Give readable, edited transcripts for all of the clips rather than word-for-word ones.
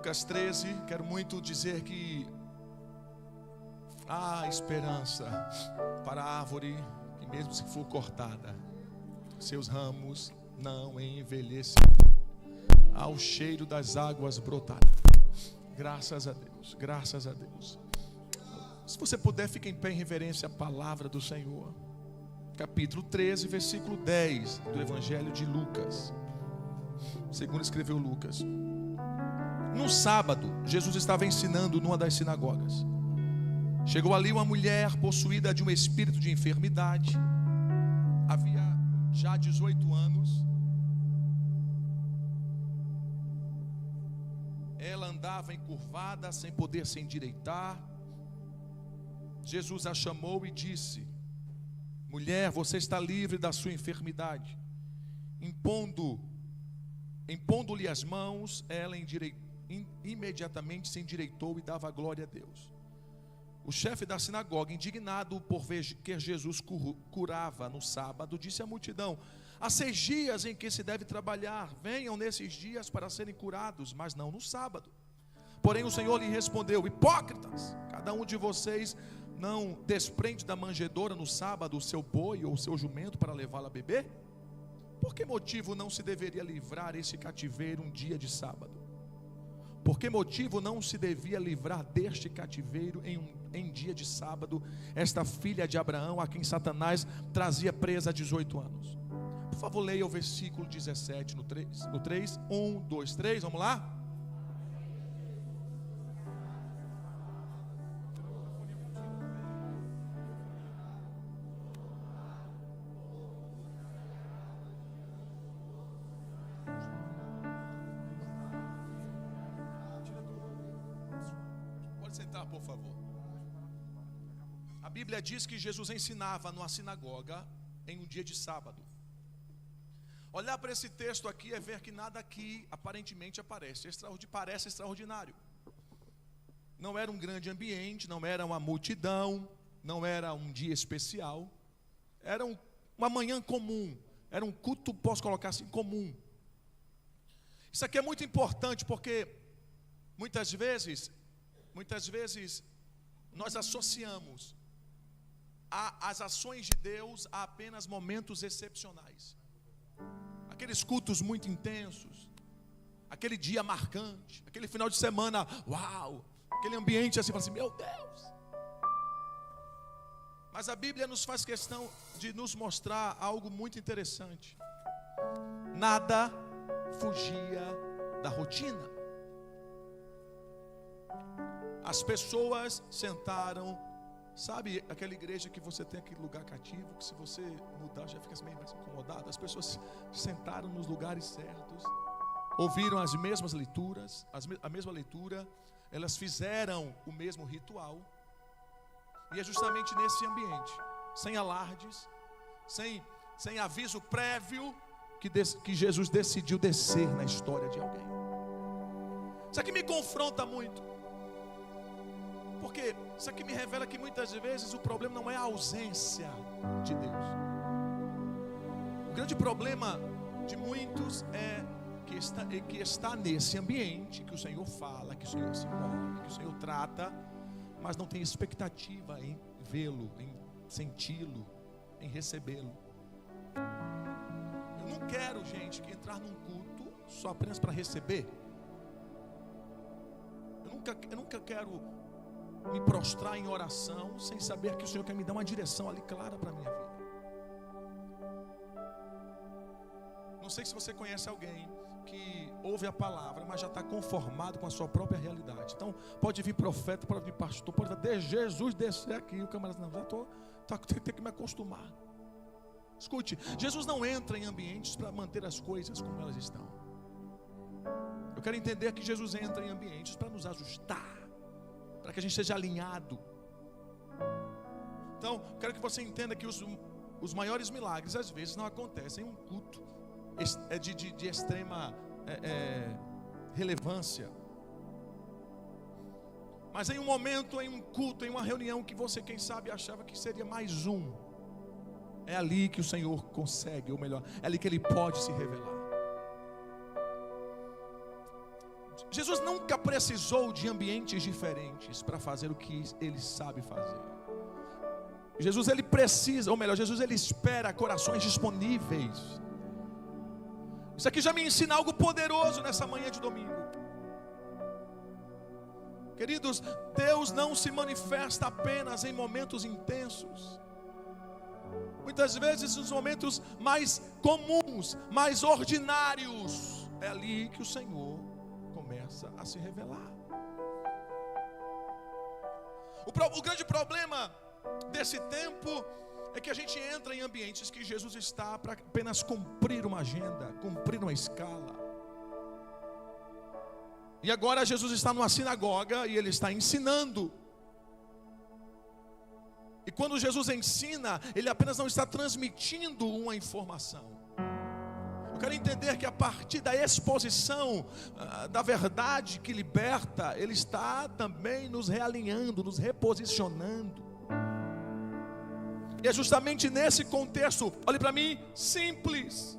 Lucas 13, quero muito dizer que há esperança para a árvore que, mesmo se for cortada, seus ramos não envelhecerão, ao cheiro das águas brotará. Graças a Deus, graças a Deus. Se você puder, fique em pé em reverência à palavra do Senhor. Capítulo 13, versículo 10 do Evangelho de Lucas, segundo escreveu Lucas. Num sábado, Jesus estava ensinando numa das sinagogas. Chegou ali uma mulher possuída de um espírito de enfermidade. Havia já 18 anos. Ela andava encurvada, sem poder se endireitar. Jesus a chamou e disse: mulher, você está livre da sua enfermidade. Impondo-lhe as mãos, ela imediatamente se endireitou e dava glória a Deus. O chefe da sinagoga, indignado por ver que Jesus curava no sábado, disse à multidão: há 6 dias em que se deve trabalhar, venham nesses dias para serem curados, mas não no sábado. Porém o Senhor lhe respondeu: hipócritas, cada um de vocês não desprende da manjedoura no sábado o seu boi ou o seu jumento para levá-lo a beber? Por que motivo não se deveria livrar esse cativeiro um dia de sábado? Por que motivo não se devia livrar deste cativeiro em dia de sábado esta filha de Abraão, a quem Satanás trazia presa há 18 anos? Por favor, leia o versículo 17 no 3. 1, 2, 3, vamos lá? Sentar, por favor. A Bíblia diz que Jesus ensinava numa sinagoga em um dia de sábado. Olhar para esse texto aqui é ver que nada aqui aparentemente parece extraordinário. Não era um grande ambiente, não era uma multidão, não era um dia especial. Era uma manhã comum, era um culto, posso colocar assim, comum. Isso aqui é muito importante porque muitas vezes nós associamos as ações de Deus a apenas momentos excepcionais. Aqueles cultos muito intensos, aquele dia marcante, aquele final de semana, uau, aquele ambiente assim, assim, meu Deus. Mas a Bíblia nos faz questão de nos mostrar algo muito interessante. Nada fugia da rotina. As pessoas sentaram, sabe aquela igreja que você tem aquele lugar cativo, que se você mudar já fica meio mais incomodado? As pessoas sentaram nos lugares certos, ouviram as mesmas leituras, a mesma leitura, elas fizeram o mesmo ritual. E é justamente nesse ambiente, sem alardes, sem aviso prévio, que Jesus decidiu descer na história de alguém. Isso aqui me confronta muito. Porque isso aqui me revela que muitas vezes o problema não é a ausência de Deus. O grande problema de muitos é que está nesse ambiente, que o Senhor fala, que o Senhor se move, que o Senhor trata, mas não tem expectativa em vê-lo, em senti-lo, em recebê-lo. Eu não quero, gente, que entrar num culto só apenas para receber. Eu nunca quero me prostrar em oração sem saber que o Senhor quer me dar uma direção ali clara para a minha vida. Não sei se você conhece alguém que ouve a palavra, mas já está conformado com a sua própria realidade. Então pode vir profeta, pode vir pastor, pode vir Jesus descer aqui. O camarada, não, já estou, tem que me acostumar. Escute, Jesus não entra em ambientes para manter as coisas como elas estão. Eu quero entender que Jesus entra em ambientes para nos ajustar, para que a gente seja alinhado. Então, quero que você entenda que os maiores milagres às vezes não acontecem em um culto de extrema relevância, mas em um momento, em um culto, em uma reunião que você, quem sabe, achava que seria mais um. É ali que o Senhor consegue, ou melhor, é ali que Ele pode se revelar. Jesus nunca precisou de ambientes diferentes para fazer o que Ele sabe fazer. Jesus, Ele precisa, ou melhor, Jesus, Ele espera corações disponíveis. Isso aqui já me ensina algo poderoso nessa manhã de domingo. Queridos, Deus não se manifesta apenas em momentos intensos. Muitas vezes nos momentos mais comuns, mais ordinários, é ali que o Senhor começa a se revelar. O grande problema desse tempo é que a gente entra em ambientes que Jesus está para apenas cumprir uma agenda, cumprir uma escala. E agora Jesus está numa sinagoga e Ele está ensinando. E quando Jesus ensina, Ele apenas não está transmitindo uma informação. Eu quero entender que a partir da exposição da verdade que liberta, Ele está também nos realinhando, nos reposicionando. E é justamente nesse contexto, olhe para mim, simples,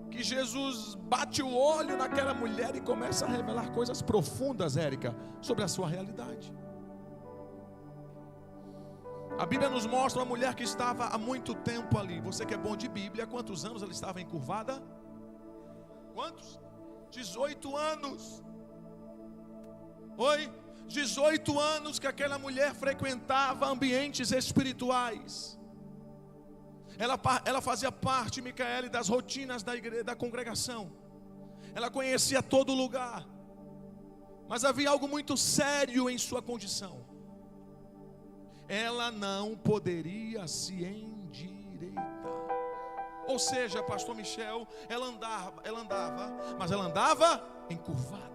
que Jesus bate o olho naquela mulher e começa a revelar coisas profundas, Érica, sobre a sua realidade. A Bíblia nos mostra uma mulher que estava há muito tempo ali. Você que é bom de Bíblia, quantos anos ela estava encurvada? Quantos? 18 anos. Oi? 18 anos que aquela mulher frequentava ambientes espirituais. Ela fazia parte, Micaele, das rotinas da igreja, da congregação. Ela conhecia todo lugar. Mas havia algo muito sério em sua condição. Ela não poderia se endireitar. Ou seja, pastor Michel, ela andava, mas ela andava encurvada.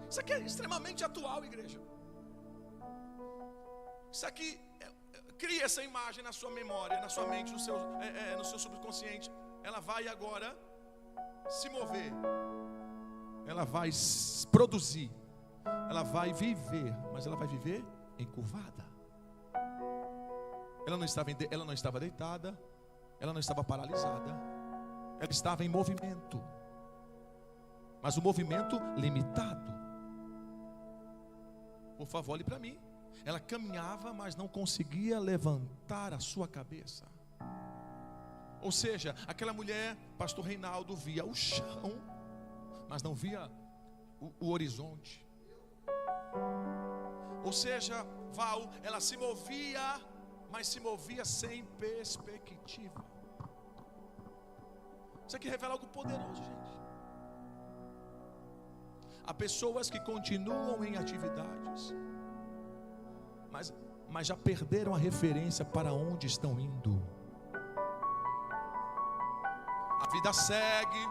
Isso aqui é extremamente atual, igreja. Isso aqui cria essa imagem na sua memória, na sua mente, no seu subconsciente. Ela vai agora se mover. Ela vai produzir. Ela vai viver, mas ela vai viver encurvada. Ela não estava deitada, ela não estava paralisada, ela estava em movimento, mas o movimento limitado. Por favor, olhe para mim. Ela caminhava, mas não conseguia levantar a sua cabeça. Ou seja, aquela mulher, pastor Reinaldo, via o chão, mas não via o horizonte. Ou seja, Val, ela se movia, mas se movia sem perspectiva. Isso aqui revela algo poderoso, gente. Há pessoas que continuam em atividades, mas já perderam a referência para onde estão indo. A vida segue,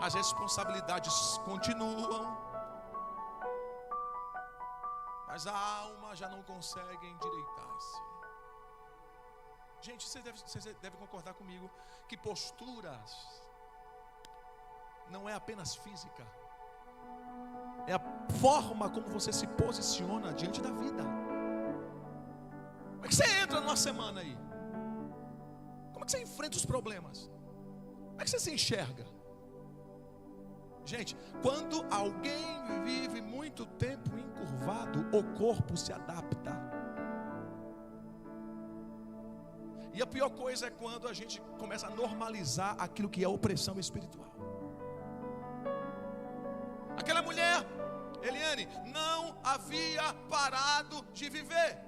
as responsabilidades continuam, mas a alma já não consegue endireitar-se. Gente, você deve concordar comigo que posturas não é apenas física, é a forma como você se posiciona diante da vida. Como é que você entra numa semana aí? Como é que você enfrenta os problemas? Como é que você se enxerga? Gente, quando alguém vive muito tempo encurvado, o corpo se adapta. E a pior coisa é quando a gente começa a normalizar aquilo que é opressão espiritual. Aquela mulher, Eliane, não havia parado de viver.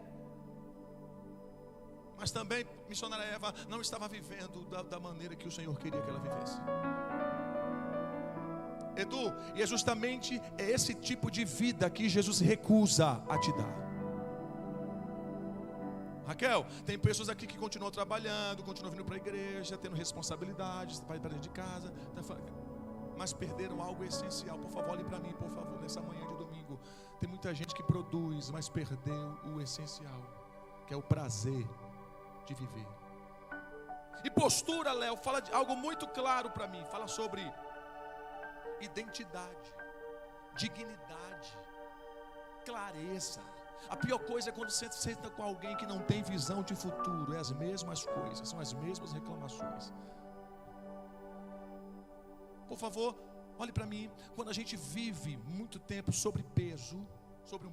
Mas também, missionária Eva, não estava vivendo da maneira que o Senhor queria que ela vivesse. Edu, e é justamente esse tipo de vida que Jesus recusa a te dar. Raquel, tem pessoas aqui que continuam trabalhando, continuam vindo para a igreja, tendo responsabilidades, para dentro de casa, mas perderam algo essencial. Por favor, olhe para mim, por favor, nessa manhã de domingo. Tem muita gente que produz, mas perdeu o essencial, que é o prazer de viver. E postura, Léo, fala de algo muito claro para mim. Fala sobre identidade, dignidade, clareza. A pior coisa é quando você senta com alguém que não tem visão de futuro. É as mesmas coisas, são as mesmas reclamações. Por favor, olhe para mim. Quando a gente vive muito tempo sobre um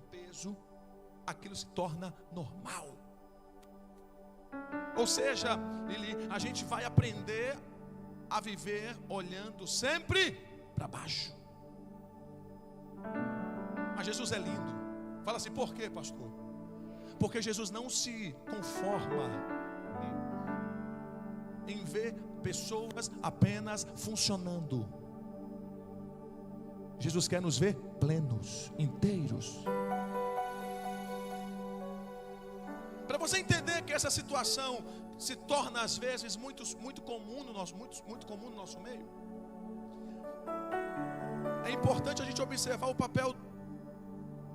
peso, aquilo se torna normal. Ou seja, a gente vai aprender a viver olhando sempre para baixo. Mas Jesus é lindo. Fala assim, por quê, pastor? Porque Jesus não se conforma em ver pessoas apenas funcionando. Jesus quer nos ver plenos, inteiros. Para você entender que essa situação se torna às vezes muito comum no nosso meio, é importante a gente observar o papel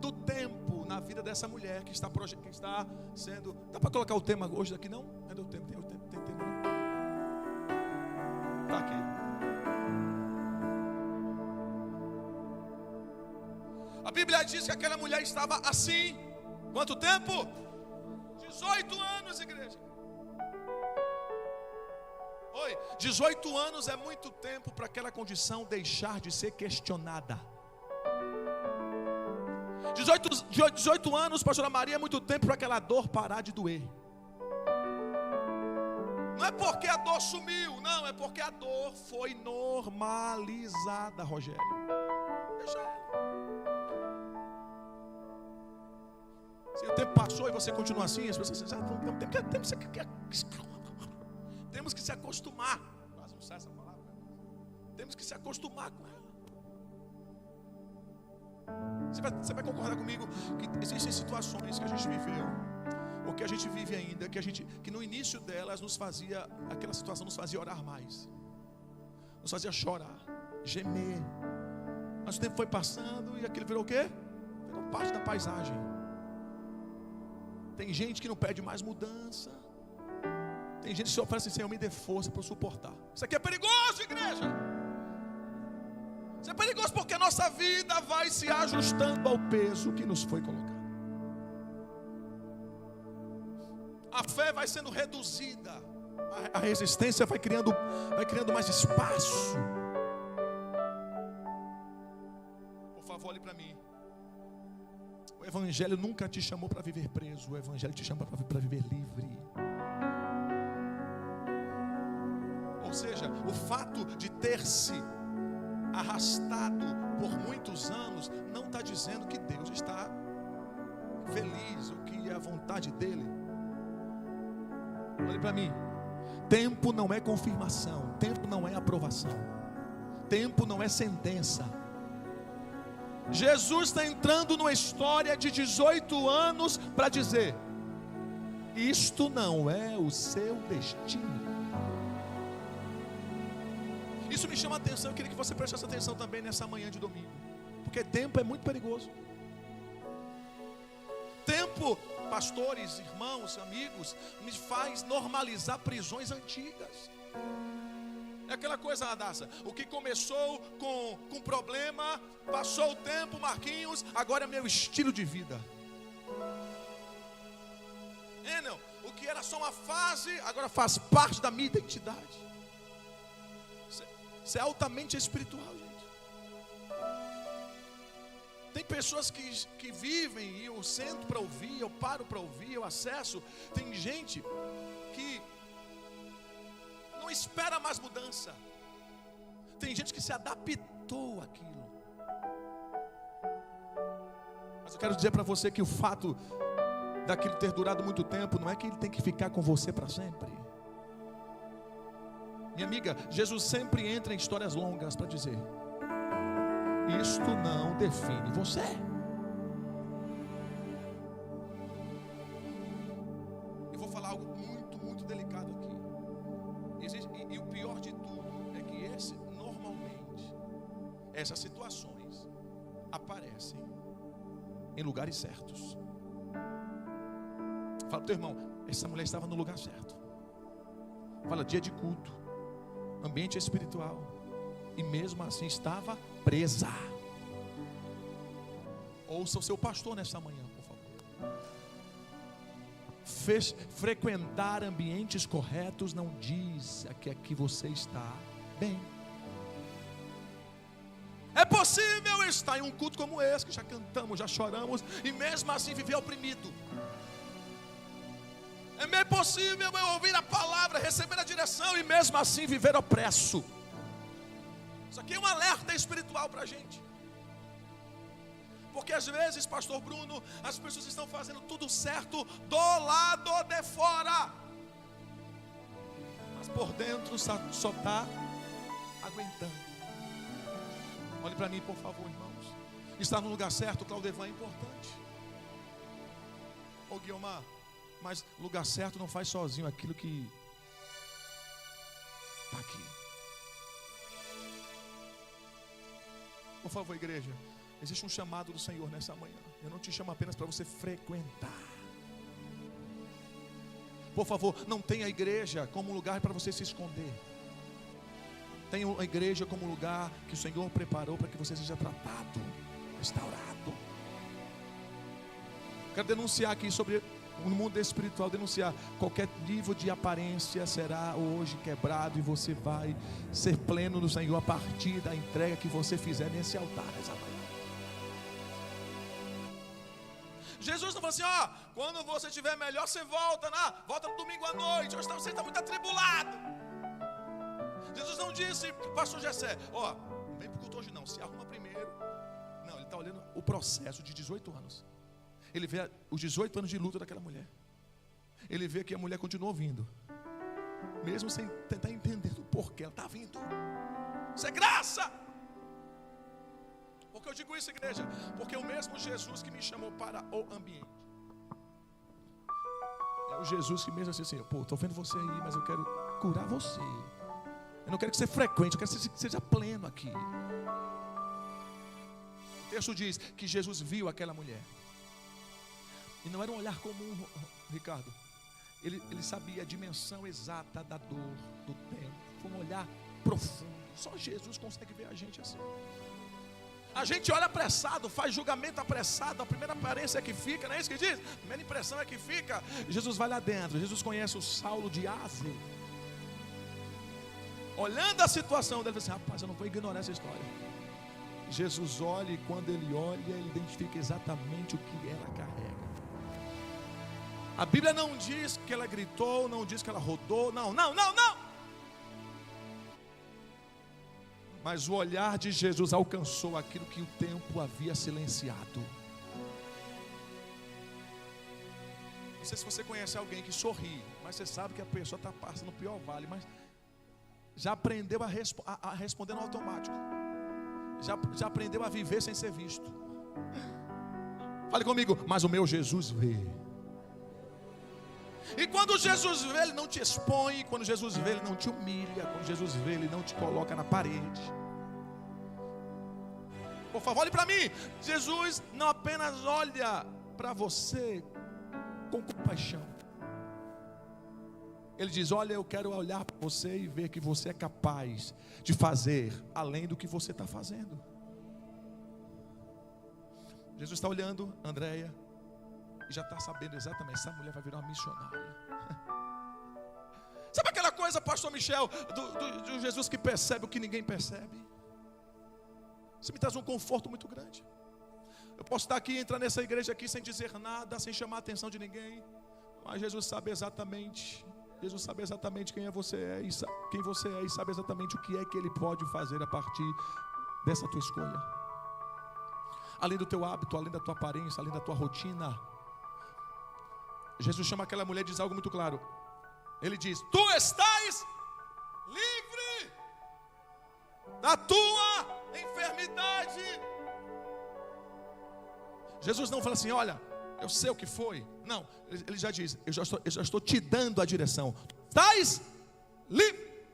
do tempo na vida dessa mulher que está sendo. Dá para colocar o tema hoje daqui não? Não deu tempo, tem tempo. Está aqui. A Bíblia diz que aquela mulher estava assim. Quanto tempo? 18 anos, igreja. Oi, 18 anos é muito tempo para aquela condição deixar de ser questionada. 18 anos, pastora Maria, é muito tempo para aquela dor parar de doer. Não é porque a dor sumiu, não, é porque a dor foi normalizada, Rogério. Deixa ela. Se o tempo passou e você continua assim, as pessoas dizem, temos que se acostumar. Quase não sai essa palavra. Temos que se acostumar com ela. Você vai concordar comigo que existem situações que a gente viveu, ou que a gente vive ainda, que no início delas aquela situação nos fazia orar mais, nos fazia chorar, gemer. Mas o tempo foi passando e aquilo virou o quê? Virou parte da paisagem. Tem gente que não pede mais mudança. Tem gente que se oferece assim, Senhor, me dê força para eu suportar. Isso aqui é perigoso, igreja. Isso é perigoso porque a nossa vida vai se ajustando ao peso que nos foi colocado. A fé vai sendo reduzida. A resistência vai criando mais espaço. Por favor, olhe para mim. O Evangelho nunca te chamou para viver preso. O Evangelho te chama para viver livre. Ou seja, o fato de ter se arrastado por muitos anos não está dizendo que Deus está feliz ou que é a vontade dele. Olhe para mim. Tempo não é confirmação. Tempo não é aprovação. Tempo não é sentença. Jesus está entrando numa história de 18 anos para dizer: isto não é o seu destino. Isso me chama a atenção. Eu queria que você prestasse atenção também nessa manhã de domingo, porque tempo é muito perigoso. Tempo, pastores, irmãos, amigos, me faz normalizar prisões antigas. É aquela coisa, Radassa, o que começou com problema, passou o tempo, Marquinhos, agora é meu estilo de vida. Enel, o que era só uma fase, agora faz parte da minha identidade. Isso é altamente espiritual, gente. Tem pessoas que vivem, e eu sento para ouvir, eu paro para ouvir, eu acesso. Tem gente que não espera mais mudança. Tem gente que se adaptou àquilo. Mas eu quero dizer para você que o fato daquilo ter durado muito tempo não é que ele tem que ficar com você para sempre. Minha amiga, Jesus sempre entra em histórias longas para dizer: isto não define você. Eu vou falar algo muito, muito delicado aqui. E o pior de tudo é que normalmente essas situações aparecem em lugares certos. Fala para o teu irmão: essa mulher estava no lugar certo. Fala, dia de culto, ambiente espiritual, e mesmo assim estava presa. Ouça o seu pastor nessa manhã, por favor. Frequentar ambientes corretos não diz que aqui você está bem. possível estar em um culto como esse, que já cantamos, já choramos, e mesmo assim viver oprimido. É possível eu ouvir a palavra, receber a direção e mesmo assim viver opresso. Isso aqui é um alerta espiritual para a gente. Porque às vezes, pastor Bruno, as pessoas estão fazendo tudo certo do lado de fora, mas por dentro só está aguentando. Olhe para mim, por favor, irmãos. Estar no lugar certo, Claudevan, é importante. Ô Guilmar, mas lugar certo não faz sozinho aquilo que está aqui. Por favor, igreja, existe um chamado do Senhor nessa manhã. Eu não te chamo apenas para você frequentar. Por favor, não tenha a igreja como um lugar para você se esconder. Tenha a igreja como um lugar que o Senhor preparou para que você seja tratado, restaurado. Quero denunciar aqui sobre o mundo espiritual, denunciar qualquer nível de aparência será hoje quebrado e você vai ser pleno no Senhor a partir da entrega que você fizer nesse altar essa manhã. Jesus não falou assim, ó, quando você estiver melhor, você volta no domingo à noite, hoje você está muito atribulado. Jesus não disse, pastor Jessé, ó, não vem para o culto hoje não, se arruma primeiro. Não, ele está olhando o processo de 18 anos. Ele vê os 18 anos de luta daquela mulher. Ele vê que a mulher continua vindo, mesmo sem tentar entender o porquê ela está vindo. Isso é graça. Por que eu digo isso, igreja? Porque é o mesmo Jesus que me chamou para o ambiente. É o Jesus que mesmo assim, pô, estou vendo você aí, mas eu quero curar você. Eu não quero que você frequente, eu quero que você seja pleno aqui. O texto diz que Jesus viu aquela mulher. E não era um olhar comum, Ricardo. Ele sabia a dimensão exata da dor, do tempo. Foi um olhar profundo. Só Jesus consegue ver a gente assim. A gente olha apressado, faz julgamento apressado. A primeira aparência é que fica, não é isso que diz? A primeira impressão é que fica. Jesus vai lá dentro. Jesus conhece o Saulo de Tarso. Olhando a situação dele, ele fala assim, rapaz, eu não vou ignorar essa história. Jesus olha e quando ele olha, ele identifica exatamente o que ela carrega. A Bíblia não diz que ela gritou, não diz que ela rodou, não. Mas o olhar de Jesus alcançou aquilo que o tempo havia silenciado. Não sei se você conhece alguém que sorri, mas você sabe que a pessoa está passando o pior vale, mas já aprendeu a responder no automático. Já aprendeu a viver sem ser visto. Fale comigo, mas o meu Jesus vê. E quando Jesus vê, Ele não te expõe. Quando Jesus vê, Ele não te humilha. Quando Jesus vê, Ele não te coloca na parede. Por favor, olhe para mim. Jesus não apenas olha para você com compaixão. Ele diz, olha, eu quero olhar para você e ver que você é capaz de fazer além do que você está fazendo. Jesus está olhando Andréia e já está sabendo exatamente, essa mulher vai virar uma missionária. Sabe aquela coisa, pastor Michel, do Jesus que percebe o que ninguém percebe? Isso me traz um conforto muito grande. Eu posso estar aqui, entrar nessa igreja aqui sem dizer nada, sem chamar a atenção de ninguém, mas Jesus sabe exatamente quem você é e sabe exatamente o que é que Ele pode fazer a partir dessa tua escolha. Além do teu hábito, além da tua aparência, além da tua rotina. Jesus chama aquela mulher e diz algo muito claro. Ele diz, tu estás livre da tua enfermidade. Jesus não fala assim, olha, eu sei o que foi. Não, ele já diz, eu já estou te dando a direção. Estás livre,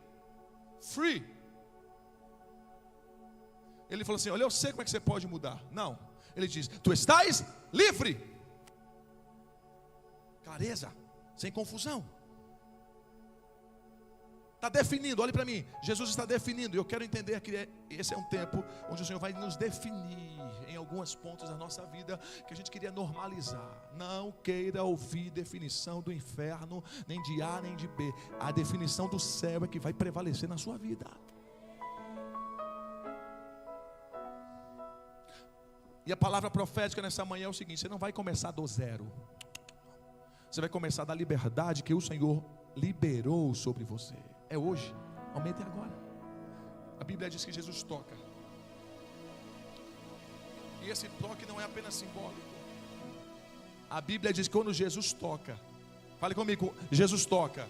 free. Ele falou assim, olha, eu sei como é que você pode mudar. Não, ele diz, tu estás livre. Clareza, sem confusão. Está definindo, olhe para mim. Jesus está definindo. E eu quero entender que esse é um tempo onde o Senhor vai nos definir em alguns pontos da nossa vida que a gente queria normalizar. Não queira ouvir definição do inferno, nem de A nem de B. A definição do céu é que vai prevalecer na sua vida. E a palavra profética nessa manhã é o seguinte: você não vai começar do zero. Você vai começar da liberdade que o Senhor liberou sobre você. É hoje, aumente agora. A Bíblia diz que Jesus toca. E esse toque não é apenas simbólico. A Bíblia diz que quando Jesus toca, fale comigo, Jesus toca.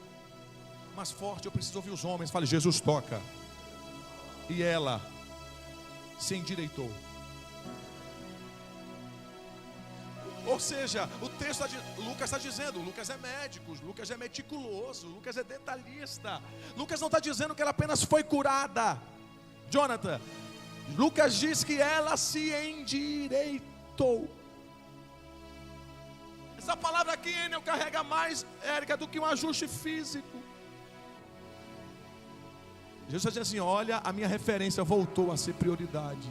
Mais forte, eu preciso ouvir os homens. Fale, Jesus toca. E ela se endireitou. Ou seja, o texto Lucas está dizendo, Lucas é médico, Lucas é meticuloso, Lucas é detalhista. Lucas não está dizendo que ela apenas foi curada. Jonathan, Lucas diz que ela se endireitou. Essa palavra aqui, Enel, carrega mais, Érica, do que um ajuste físico. Jesus está dizendo assim: olha, a minha referência voltou a ser prioridade.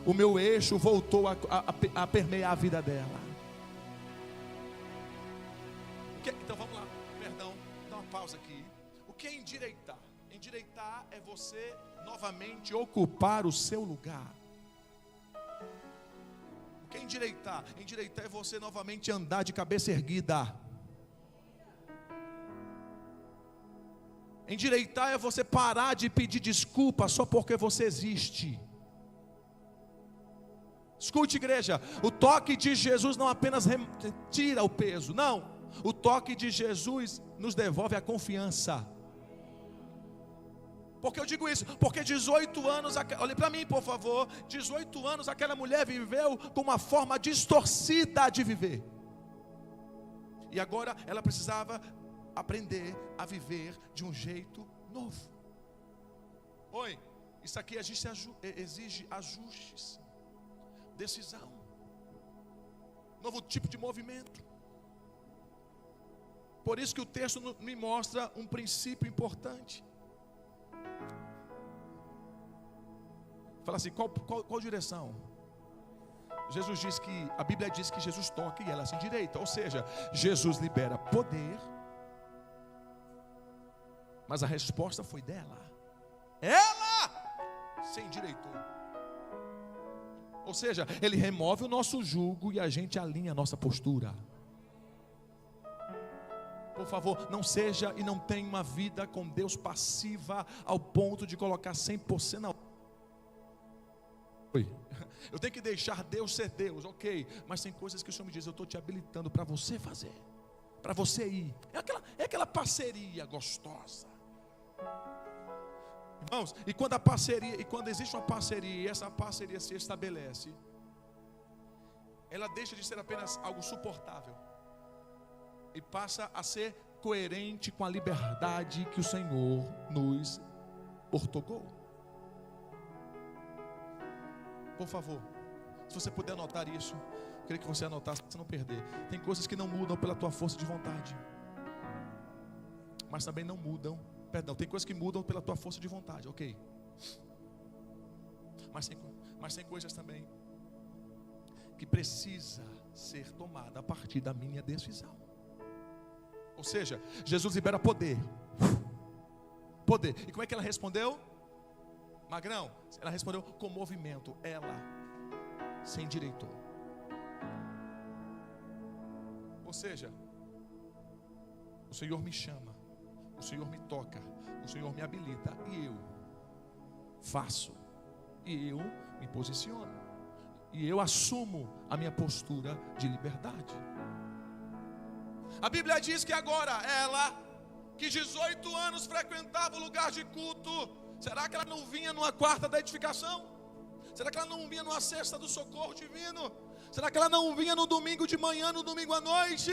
O meu eixo voltou a permear a vida dela. Então vamos lá, perdão, dá uma pausa aqui. O que é endireitar? Endireitar é você novamente ocupar o seu lugar. O que é endireitar? Endireitar é você novamente andar de cabeça erguida. Endireitar é você parar de pedir desculpa só porque você existe. Escute, igreja, o toque de Jesus não apenas tira o peso, não. O toque de Jesus nos devolve a confiança. Por que eu digo isso? Porque 18 anos, olhe para mim por favor, 18 anos aquela mulher viveu com uma forma distorcida de viver. E agora ela precisava aprender a viver de um jeito novo. Oi, isso aqui exige ajustes, decisão, novo tipo de movimento. Por isso que o texto me mostra um princípio importante. Fala assim, qual direção? Jesus diz que, a Bíblia diz que Jesus toca e ela se endireita. Ou seja, Jesus libera poder, mas a resposta foi dela. Ela se endireitou. Ou seja, Ele remove o nosso jugo e a gente alinha a nossa postura. Por favor, não seja e não tenha uma vida com Deus passiva ao ponto de colocar 100% na... Eu tenho que deixar Deus ser Deus, ok. Mas tem coisas que o Senhor me diz: eu estou te habilitando para você fazer, para você ir. É aquela parceria gostosa. Irmãos, e quando existe uma parceria e essa parceria se estabelece, ela deixa de ser apenas algo suportável e passa a ser coerente com a liberdade que o Senhor nos ortogou. Por favor, se você puder anotar isso, eu queria que você anotasse para você não perder. Tem coisas que não mudam pela tua força de vontade, mas também não mudam, tem coisas que mudam pela tua força de vontade, ok? Mas tem coisas também que precisa ser tomada a partir da minha decisão. Ou seja, Jesus libera poder. Poder. E como é que ela respondeu? Magrão, ela respondeu com movimento. Ela se endireitou. Ou seja, o Senhor me chama, o Senhor me toca, o Senhor me habilita e eu faço, e eu me posiciono, e eu assumo a minha postura de liberdade. A Bíblia diz que agora ela, que 18 anos frequentava o lugar de culto, será que ela não vinha numa quarta da edificação? Será que ela não vinha numa sexta do socorro divino? Será que ela não vinha no domingo de manhã, no domingo à noite?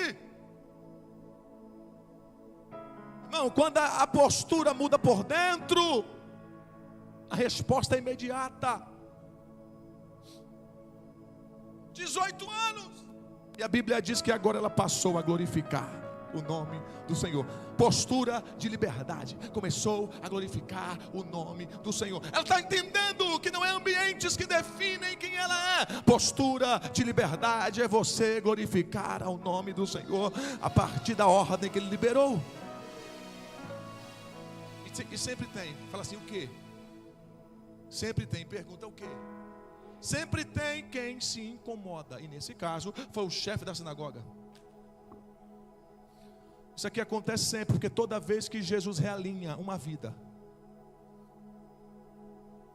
Irmão, quando a postura muda por dentro, a resposta é imediata. 18 anos. E a Bíblia diz que agora ela passou a glorificar o nome do Senhor. Postura de liberdade. Começou a glorificar o nome do Senhor. Ela está entendendo que não é ambientes que definem quem ela é. Postura de liberdade é você glorificar ao nome do Senhor a partir da ordem que Ele liberou. E sempre tem. Fala assim, o quê? Sempre tem. Pergunta o quê? Sempre tem quem se incomoda. E nesse caso, foi o chefe da sinagoga. Isso aqui acontece sempre, porque toda vez que Jesus realinha uma vida,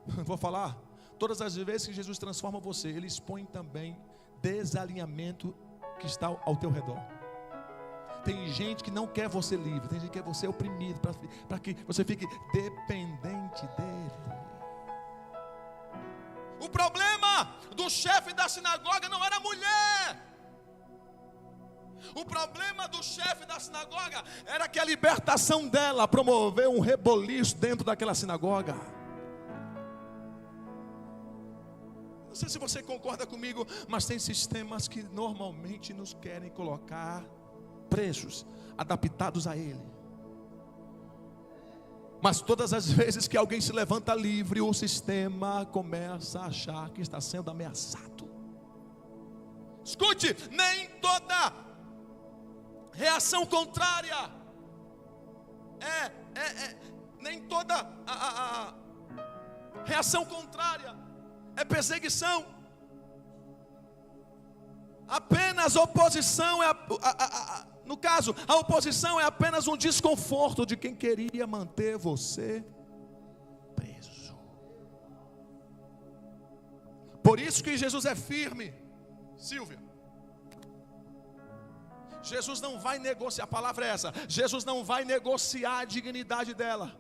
vou falar, todas as vezes que Jesus transforma você, Ele expõe também desalinhamento que está ao teu redor. Tem gente que não quer você livre, tem gente que quer você oprimido, para que você fique dependente dele. O problema do chefe da sinagoga não era a mulher. O problema do chefe da sinagoga era que a libertação dela promoveu um reboliço dentro daquela sinagoga. Não sei se você concorda comigo, mas tem sistemas que normalmente nos querem colocar presos, adaptados a ele. Mas todas as vezes que alguém se levanta livre, o sistema começa a achar que está sendo ameaçado. Escute, nem toda reação contrária nem toda a reação contrária é perseguição. Apenas oposição no caso, a oposição é apenas um desconforto de quem queria manter você preso. Por isso que Jesus é firme, Silvia. Jesus não vai negociar, a palavra é essa, Jesus não vai negociar a dignidade dela.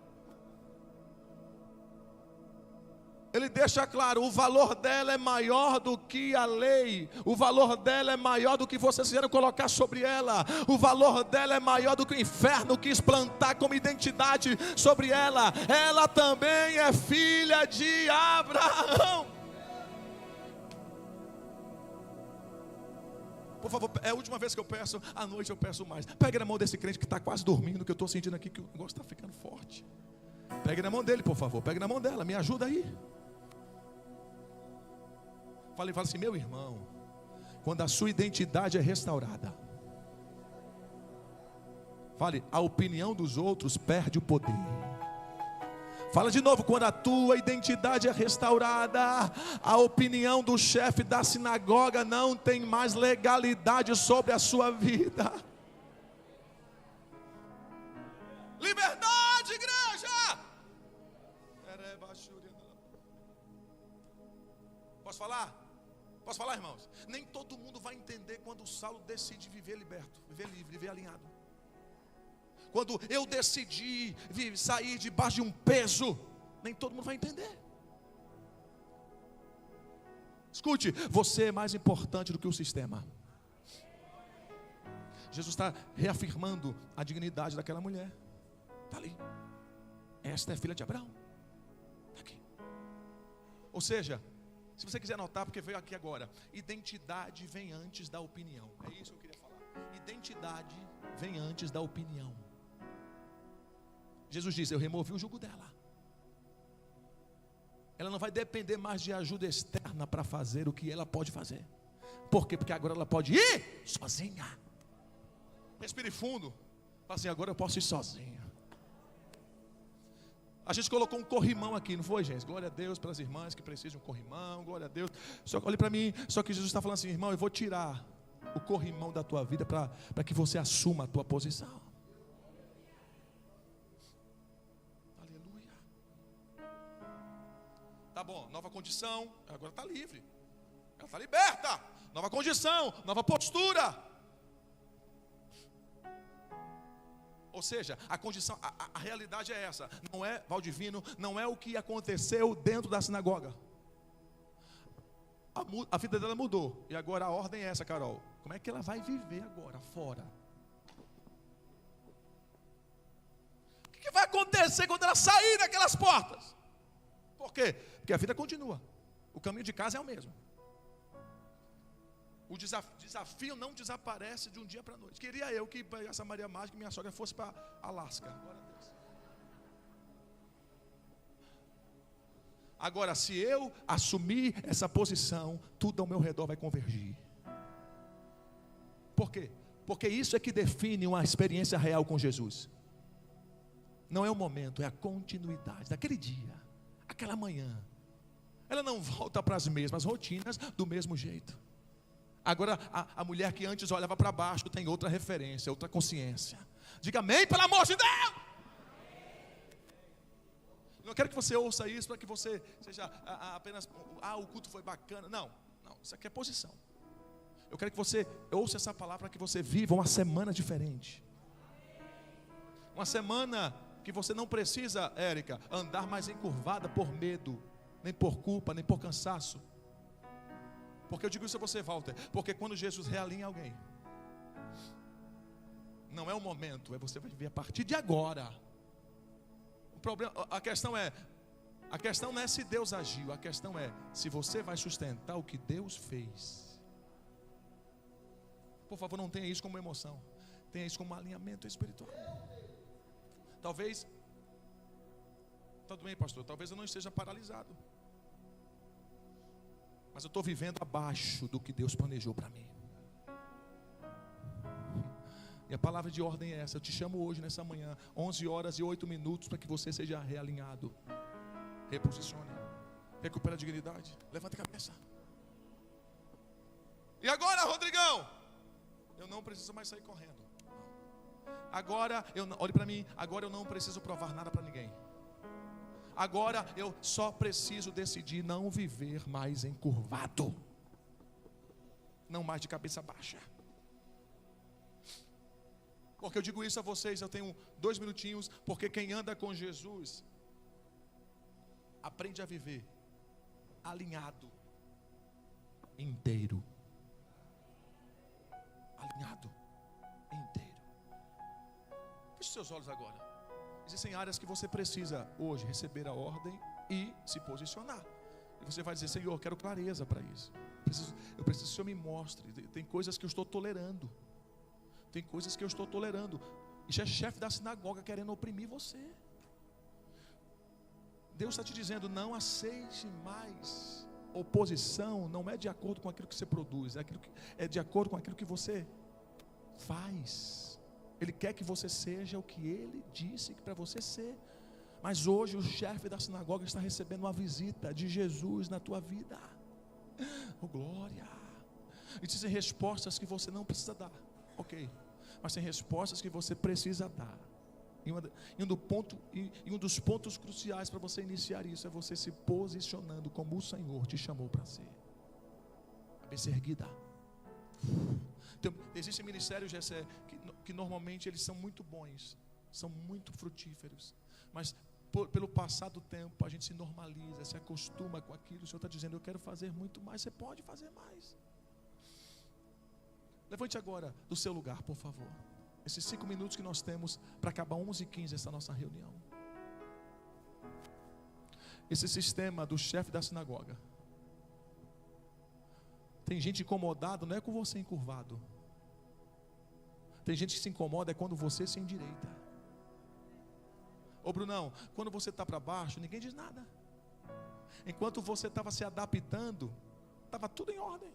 Ele deixa claro, o valor dela é maior do que a lei. O valor dela é maior do que vocês querem colocar sobre ela. O valor dela é maior do que o inferno quis plantar como identidade sobre ela. Ela também é filha de Abraão. Por favor, é a última vez que eu peço, à noite eu peço mais. Pegue na mão desse crente que está quase dormindo, que eu estou sentindo aqui que o negócio está ficando forte. Pegue na mão dele, por favor, pegue na mão dela, me ajuda aí. Fala assim, meu irmão, quando a sua identidade é restaurada, fale, a opinião dos outros perde o poder. Fala de novo, quando a tua identidade é restaurada, a opinião do chefe da sinagoga não tem mais legalidade sobre a sua vida. Liberdade, igreja! Posso falar? Posso falar, irmãos? Nem todo mundo vai entender quando o Saulo decide viver liberto, viver livre, viver alinhado. Quando eu decidi sair debaixo de um peso, nem todo mundo vai entender. Escute, você é mais importante do que o sistema. Jesus está reafirmando a dignidade daquela mulher. Está ali. Esta é filha de Abraão. Está aqui. Ou seja, se você quiser anotar, porque veio aqui agora, identidade vem antes da opinião. É isso que eu queria falar. Identidade vem antes da opinião. Jesus disse, eu removi o jugo dela. Ela não vai depender mais de ajuda externa para fazer o que ela pode fazer. Por quê? Porque agora ela pode ir sozinha. Respire fundo. Fala assim, agora eu posso ir sozinha. A gente colocou um corrimão aqui, não foi, gente? Glória a Deus pelas irmãs que precisam de um corrimão, glória a Deus. Só que olhe para mim, só que Jesus está falando assim, irmão, eu vou tirar o corrimão da tua vida para que você assuma a tua posição. Aleluia. Tá bom, nova condição, agora está livre. Ela está liberta. Nova condição, nova postura. Ou seja, a condição, a realidade é essa. Não é, Valdivino, não é o que aconteceu dentro da sinagoga. A vida dela mudou. E agora a ordem é essa, Carol. Como é que ela vai viver agora, fora? O que vai acontecer quando ela sair daquelas portas? Por quê? Porque a vida continua. O caminho de casa é o mesmo. O desafio não desaparece de um dia para a noite. Queria eu que pegasse a Maria Mágica e minha sogra fosse para Alasca. Glória a Deus. Agora, se eu assumir essa posição, tudo ao meu redor vai convergir. Por quê? Porque isso é que define uma experiência real com Jesus. Não é o momento, é a continuidade daquele dia, aquela manhã, ela não volta para as mesmas rotinas do mesmo jeito. Agora, a mulher que antes olhava para baixo tem outra referência, outra consciência. Diga amém, pelo amor de Deus! Eu não quero que você ouça isso para que você seja apenas, o culto foi bacana. Não, isso aqui é posição. Eu quero que você ouça essa palavra para que você viva uma semana diferente. Uma semana que você não precisa, Érica, andar mais encurvada por medo, nem por culpa, nem por cansaço. Porque eu digo isso a você, Walter, porque quando Jesus realinha alguém, não é o momento, você vai viver a partir de agora. O problema, a questão não é se Deus agiu, a questão é se você vai sustentar o que Deus fez. Por favor, não tenha isso como emoção, tenha isso como um alinhamento espiritual. Talvez, tudo bem, pastor, talvez eu não esteja paralisado, mas eu estou vivendo abaixo do que Deus planejou para mim. E a palavra de ordem é essa. Eu te chamo hoje, nessa manhã, 11 horas e 8 minutos, para que você seja realinhado. Reposicione, recupera a dignidade, levanta a cabeça. E agora, Rodrigão? Eu não preciso mais sair correndo. Agora, olhe para mim, agora eu não preciso provar nada para ninguém. Agora eu só preciso decidir não viver mais encurvado, não mais de cabeça baixa. Porque eu digo isso a vocês, eu tenho 2 minutinhos, porque quem anda com Jesus aprende a viver alinhado, inteiro. Alinhado, inteiro. Feche seus olhos agora. Existem áreas que você precisa hoje receber a ordem e se posicionar. E você vai dizer: Senhor, eu quero clareza para isso. Eu preciso que o Senhor me mostre. Tem coisas que eu estou tolerando. Tem coisas que eu estou tolerando. E é chefe da sinagoga querendo oprimir você. Deus está te dizendo: não aceite mais oposição. Não é de acordo com aquilo que você produz, é de acordo com aquilo que você faz. Ele quer que você seja o que Ele disse para você ser. Mas hoje o chefe da sinagoga está recebendo uma visita de Jesus na tua vida. Oh, glória! E dizem respostas que você não precisa dar. Ok, mas tem respostas que você precisa dar. E um dos pontos cruciais para você iniciar isso é você se posicionando como o Senhor te chamou para ser. Cabeça erguida. Então, existem ministérios, Jessé, que normalmente eles são muito bons, são muito frutíferos, mas pelo passar do tempo a gente se normaliza, se acostuma com aquilo. O Senhor está dizendo: eu quero fazer muito mais. Você pode fazer mais. Levante agora do seu lugar, por favor. Esses 5 minutos que nós temos para acabar 11h15 essa nossa reunião. Esse sistema do chefe da sinagoga. Tem gente incomodada, não é com você encurvado. Tem gente que se incomoda é quando você se endireita. Ô Brunão, quando você está para baixo, ninguém diz nada. Enquanto você estava se adaptando, estava tudo em ordem.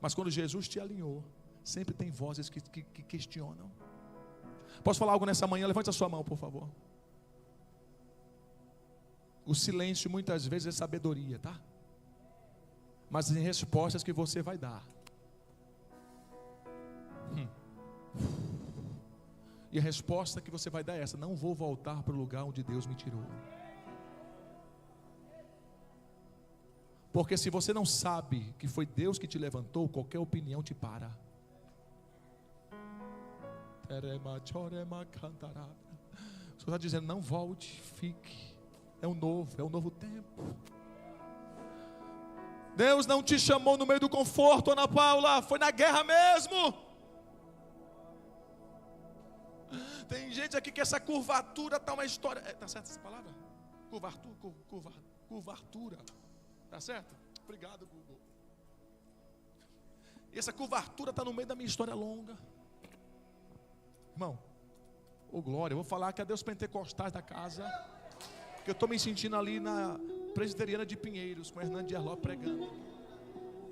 Mas quando Jesus te alinhou, sempre tem vozes que questionam. Posso falar algo nessa manhã? Levante a sua mão, por favor. O silêncio muitas vezes é sabedoria, tá? Mas tem respostas que você vai dar. E a resposta que você vai dar é essa: não vou voltar para o lugar onde Deus me tirou. Porque se você não sabe que foi Deus que te levantou, qualquer opinião te para. O Senhor está dizendo: não volte, fique. É um novo tempo. Deus não te chamou no meio do conforto, Ana Paula, foi na guerra mesmo. Tem gente aqui que essa curvatura está uma história. Está certa essa palavra? Curvatura. Está certo? Obrigado, Google. E essa curvatura está no meio da minha história longa. Irmão, ô glória, eu vou falar que é Deus Pentecostais da casa. Que eu estou me sentindo ali na Presbiteriana de Pinheiros, com Hernando de Arló pregando.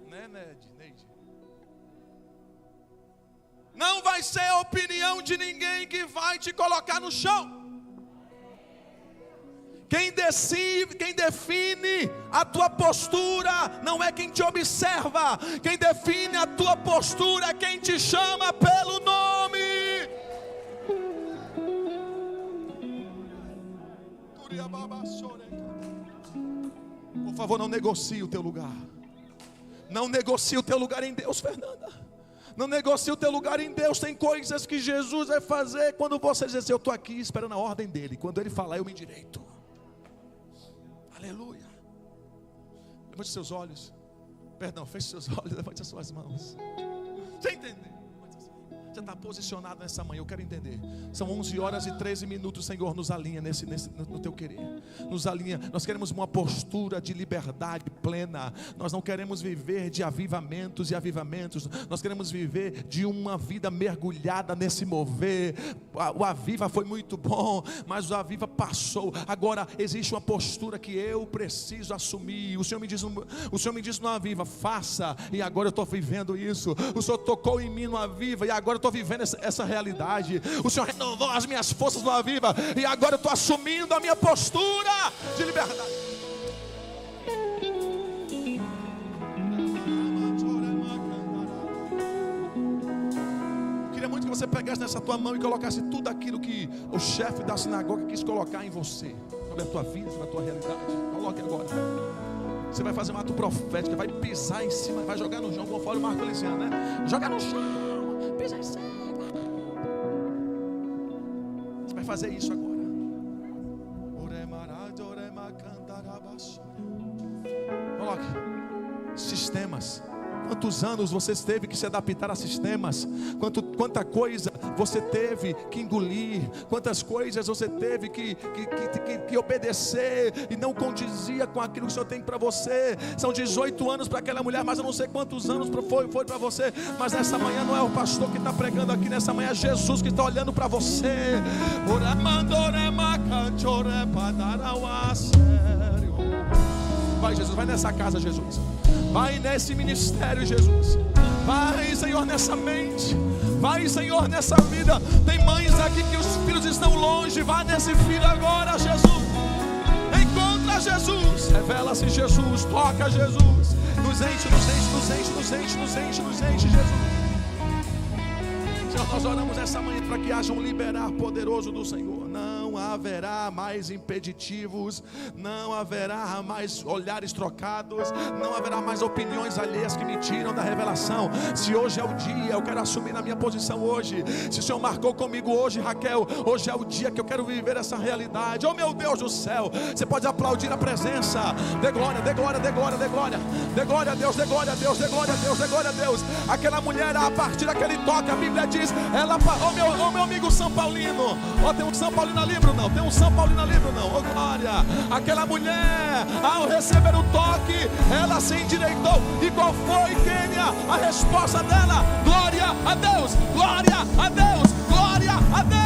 Né, Neide? Não vai ser a opinião de ninguém que vai te colocar no chão. Quem define a tua postura não é quem te observa. Quem define a tua postura é quem te chama pelo nome. Por favor, não negocie o teu lugar. Não negocie o teu lugar em Deus, Fernanda. Não negocie o teu lugar em Deus. Tem coisas que Jesus vai fazer quando você diz assim: eu estou aqui esperando a ordem dele. Quando ele falar, eu me endireito. Aleluia. Levante seus olhos. Perdão, feche seus olhos, levante as suas mãos. Você entendeu? Você está posicionado nessa manhã, eu quero entender. São 11 horas e 13 minutos, Senhor, nos alinha no teu querer. Nos alinha, nós queremos uma postura de liberdade plena. Nós não queremos viver de avivamentos e avivamentos. Nós queremos viver de uma vida mergulhada nesse mover. O aviva foi muito bom, mas o aviva passou. Agora existe uma postura que eu preciso assumir. O Senhor me diz no aviva, faça. E agora eu estou vivendo isso. O Senhor tocou em mim no aviva, e agora eu estou vivendo essa realidade. O Senhor renovou as minhas forças no aviva, e agora eu estou assumindo a minha postura de liberdade. Eu queria muito que você pegasse nessa tua mão e colocasse tudo aquilo que o chefe da sinagoga quis colocar em você, sobre a tua vida, sobre a tua realidade. Coloque agora. Você vai fazer um ato profético, vai pisar em cima, vai jogar no chão, conforme o Marco Feliciano, né? Joga no chão, pisa em cima. Você vai fazer isso agora. Coloque sistemas. Quantos anos você teve que se adaptar a sistemas? Quanta coisa você teve que engolir? Quantas coisas você teve que obedecer e não condizia com aquilo que o Senhor tem para você? São 18 anos para aquela mulher, mas eu não sei quantos anos foi para você. Mas nessa manhã não é o pastor que está pregando aqui, nessa manhã é Jesus que está olhando para você. Vai, Jesus, vai nessa casa, Jesus. Vai nesse ministério, Jesus. Vai, Senhor, nessa mente. Vai, Senhor, nessa vida. Tem mães aqui que os filhos estão longe. Vai nesse filho agora, Jesus. Encontra Jesus. Revela-se, Jesus. Toca, Jesus. Nos enche, nos enche, nos enche, nos enche, nos enche, nos enche, Jesus. Senhor, nós oramos essa manhã para que haja um liberar poderoso do Senhor. Não haverá mais impeditivos, não haverá mais olhares trocados, não haverá mais opiniões alheias que me tiram da revelação. Se hoje é o dia, eu quero assumir na minha posição hoje. Se o Senhor marcou comigo hoje, Raquel, hoje é o dia que eu quero viver essa realidade. Oh meu Deus do céu, você pode aplaudir a presença. Dê glória, dê glória, dê glória, dê glória. Dê glória a Deus, dê glória a Deus, dê glória a Deus, dê glória a Deus. Aquela mulher, a partir daquele toque, a Bíblia diz, ela, oh meu amigo São Paulino, oh, tem um São Paulino na livro não, tem um São Paulino na livro não, oh glória, aquela mulher, ao receber o toque, ela se endireitou, e qual foi, Kênia, a resposta dela? Glória a Deus, glória a Deus, glória a Deus.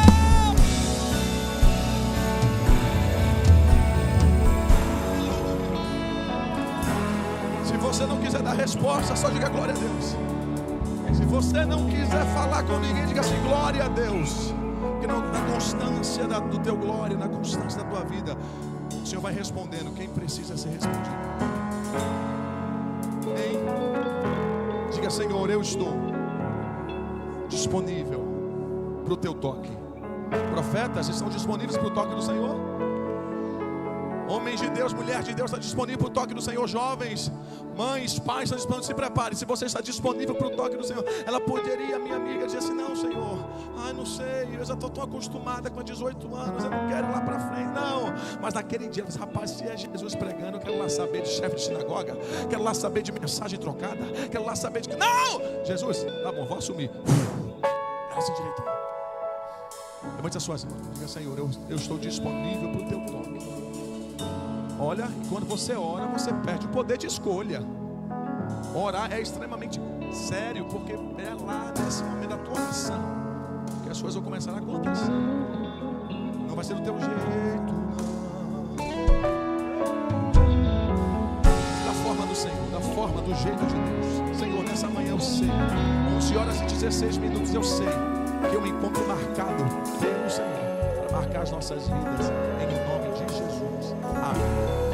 Se você não quiser dar resposta, só diga glória a Deus. Se você não quiser falar com ninguém, diga assim, glória a Deus. Que na constância do teu glória, na constância da tua vida, o Senhor vai respondendo quem precisa ser respondido. Ei, diga, Senhor, eu estou disponível para o teu toque. Profetas estão disponíveis para o toque do Senhor? Homens de Deus, mulheres de Deus, está disponível para o toque do Senhor. Jovens, mães, pais, estão disponíveis. Se prepare, se você está disponível para o toque do Senhor. Ela poderia, minha amiga, dizer assim, não, Senhor, não sei, eu já estou tão acostumada com 18 anos, eu não quero ir lá para frente, não. Mas naquele dia, rapaz, se é Jesus pregando, eu quero lá saber de chefe de sinagoga, quero lá saber de mensagem trocada, quero lá saber de... Não! Jesus, tá bom, vou assumir. Ela se endireitou. Levante as suas mãos, diga, Senhor, eu estou disponível para o teu toque. Olha, e quando você ora, você perde o poder de escolha. Orar é extremamente sério, porque é lá nesse momento da tua oração que as coisas vão começar a acontecer. Não vai ser do teu jeito, não. Da forma do Senhor, da forma, do jeito de Deus. Senhor, nessa manhã eu sei, 11 horas e 16 minutos, eu sei que eu me encontro marcado pelo Senhor, para marcar as nossas vidas, em nome de Jesus. Amém.